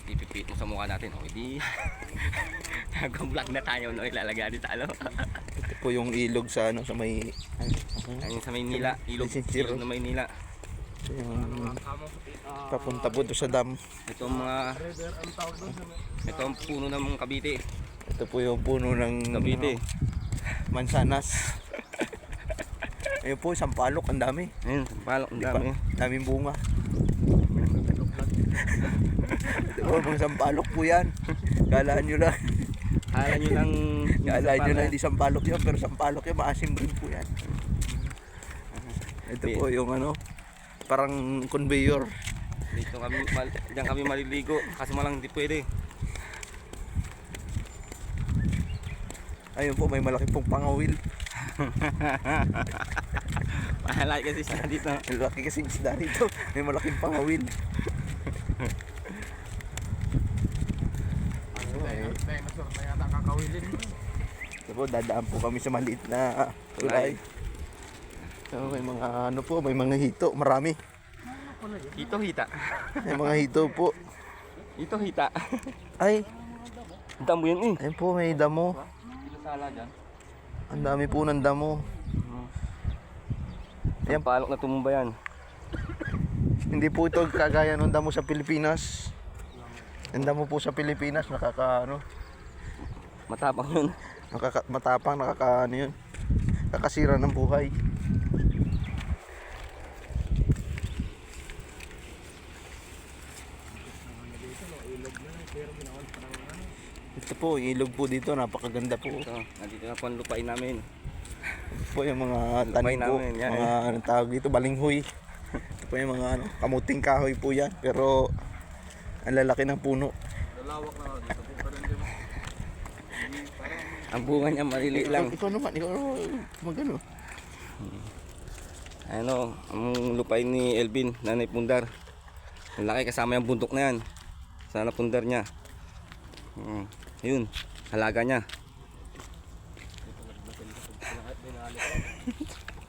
ipipit mo sa mukha natin. O, hindi. Nag-vlog na tayo, no? Ilalagay natin sa ano. Ito po yung ilog sa ano, sa may Ayun sa Maynila. Ilog na Maynila. yung papunta po doon sa dam. Ito ang mga... Ito ang puno ng mga Cavite. Ito po yung puno ng Cavite. mansanas. Ayun po, sampalok, ang dami. Ayun, palok, ang dami. Daming bunga. Diba, mga sampalok po yan. Kalaan nyo lang. Kalaan nyo lang hindi sampalok yan, pero sampalok yan, maasim rin po yan. Ito po yung ano, parang conveyor. Dito kami, diyan kami maliligo. Kasi malang hindi pwede. Ayun po, may malaki pong pangawil. Mahalay kasi siya dito. Malaki kasi isda dito. May malaking pangawil. Ito po, dadaan po kami sa maliit na tulay. So, may mga ano po, may mga hito, marami. Hito hita. May mga hito po. Hito hita. Ay, Damo yun eh. ayun po, may damo. Sala dyan. Ang dami po ng damo. Yan palok na tumumba yan. Hindi po ito kagaya ng damo sa Pilipinas. Ang damo po sa Pilipinas, Matapang yun. matapang, ano yun, kakasira ng buhay. Ito po, yung ilog po dito, napakaganda po. So, nandito na po ang lupain namin. Ito po yung mga Lupain tanim po, namin, yan, mga anong tawag dito, balinghoy. Ito po yung mga ano, kamuting kahoy po yan, pero ang lalaki ng puno. Ang bunga niya maliliit lang. Ikaw naman, magano. Ano, ang lupain ni Elvin, Nanay Pundar. Ang laki kasama yung bundok na yan. Sana pundar niya. Yun, halaga niya.